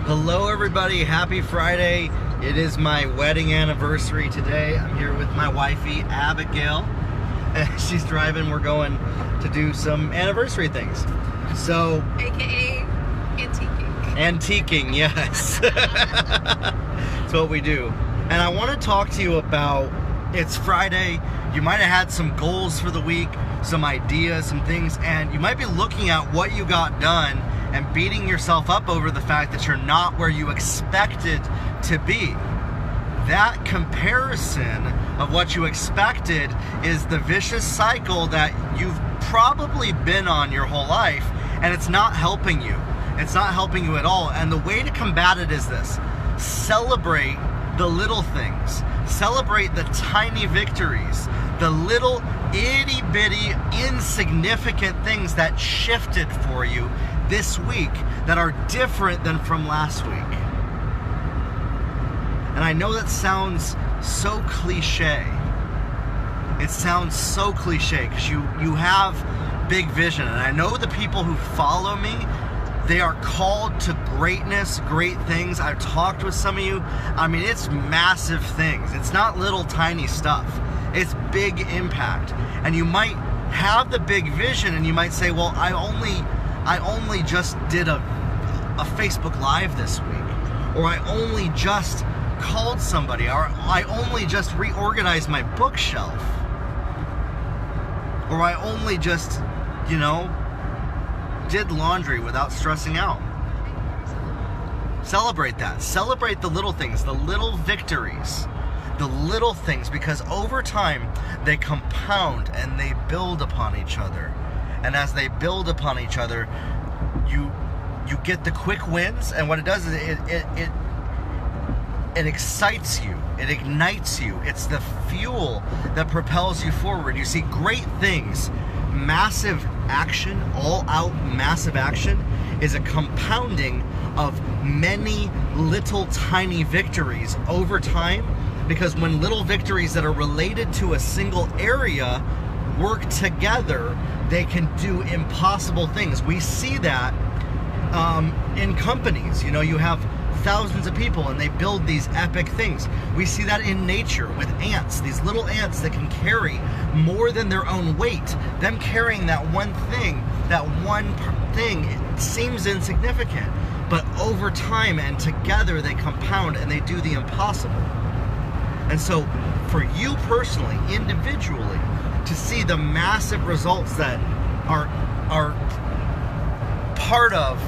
Hello everybody, happy Friday. It is my wedding anniversary today. I'm here with my wifey, Abigail. She's driving, we're going to do some anniversary things. So, AKA antiquing. Antiquing, yes. That's what we do. And I want to talk to you about, it's Friday, you might have had some goals for the week, some ideas, some things, and you might be looking at what you got done and beating yourself up over the fact that you're not where you expected to be. That comparison of what you expected is the vicious cycle that you've probably been on your whole life, and it's not helping you. It's not helping you at all. And the way to combat it is this: celebrate the little things. Celebrate the tiny victories, the little itty bitty insignificant things that shifted for you this week that are different than from last week. And I know that sounds so cliche. It sounds so cliche because you have big vision. And I know the people who follow me, they are called to greatness, great things. I've talked with some of you. I mean, it's massive things. It's not little tiny stuff. It's big impact. And you might have the big vision and you might say, well, I only just did a Facebook Live this week, or I only just called somebody, or I only just reorganized my bookshelf, or I only just, did laundry without stressing out. Celebrate that. Celebrate the little things, the little victories, the little things, because over time they compound and they build upon each other. And as they build upon each other, you get the quick wins, and what it does is it excites you, it ignites you. It's the fuel that propels you forward. You see, great things, massive action, all out massive action is a compounding of many little tiny victories over time, because when little victories that are related to a single area work together, they can do impossible things. We see that in companies. You have thousands of people and they build these epic things. We see that in nature with ants, these little ants that can carry more than their own weight. Them carrying that one thing it seems insignificant, but over time and together they compound and they do the impossible. And so for you personally, individually, to see the massive results that are part of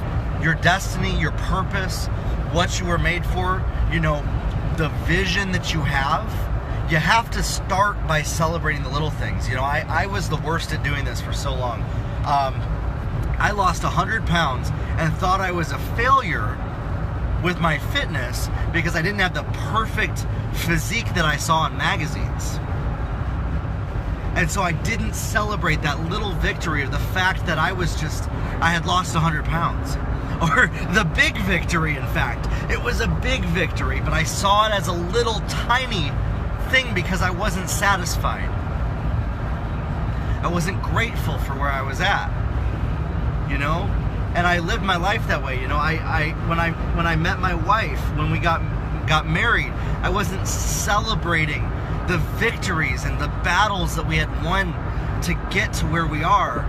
your destiny, your purpose, what you were made for, the vision that you have to start by celebrating the little things. I was the worst at doing this for so long. I lost 100 pounds and thought I was a failure with my fitness because I didn't have the perfect physique that I saw in magazines. And so I didn't celebrate that little victory of the fact that I had lost 100 pounds. Or the big victory, in fact. It was a big victory, but I saw it as a little tiny thing because I wasn't satisfied. I wasn't grateful for where I was at. And I lived my life that way. When I met my wife, when we got married, I wasn't celebrating the victories and the battles that we had won to get to where we are.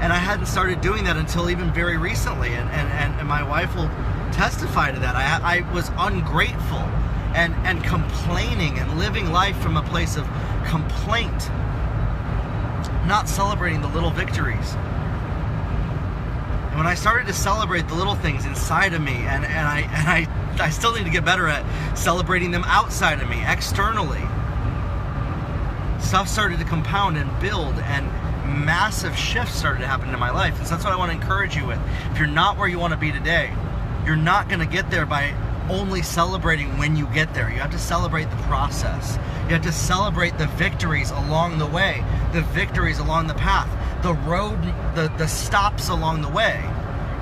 And I hadn't started doing that until even very recently. And my wife will testify to that. I was ungrateful and complaining and living life from a place of complaint, not celebrating the little victories. And when I started to celebrate the little things inside of me, and I still need to get better at celebrating them outside of me, externally, stuff started to compound and build, and massive shifts started to happen in my life. And so that's what I want to encourage you with. If you're not where you want to be today, you're not going to get there by only celebrating when you get there. You have to celebrate the process. You have to celebrate the victories along the way, the victories along the path, the road, the stops along the way.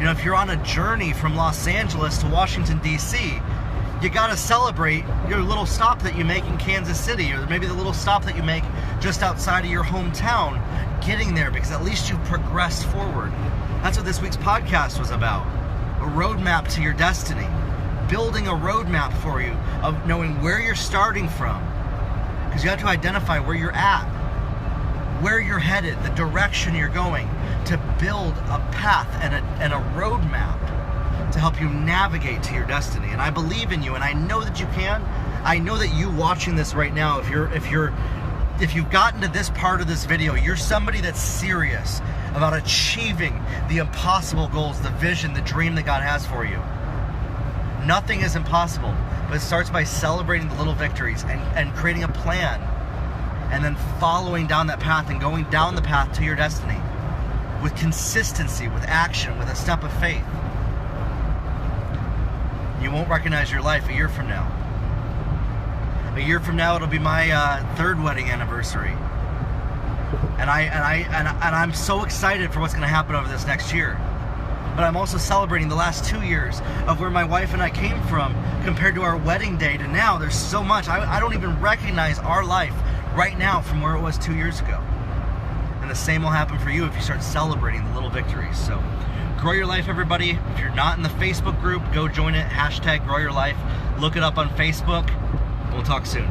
If you're on a journey from Los Angeles to Washington, D.C., you got to celebrate your little stop that you make in Kansas City, or maybe the little stop that you make just outside of your hometown, getting there, because at least you progressed forward. That's what this week's podcast was about. a roadmap to your destiny, building a roadmap for you of knowing where you're starting from, because you have to identify where you're at, where you're headed, the direction you're going, to build a path and a roadmap to help you navigate to your destiny. And I believe in you, and I know that you can. I know that you watching this right now, if you've gotten to this part of this video, you're somebody that's serious about achieving the impossible goals, the vision, the dream that God has for you. Nothing is impossible, but it starts by celebrating the little victories and creating a plan, and then following down that path and going down the path to your destiny with consistency, with action, with a step of faith. You won't recognize your life a year from now. A year from now, it'll be my third wedding anniversary, and I'm so excited for what's going to happen over this next year. But I'm also celebrating the last 2 years of where my wife and I came from compared to our wedding day to now. There's so much. I don't even recognize our life right now from where it was 2 years ago. And the same will happen for you if you start celebrating the little victories. So grow your life, everybody. If you're not in the Facebook group, go join it. #GrowYourLife. Look it up on Facebook. We'll talk soon.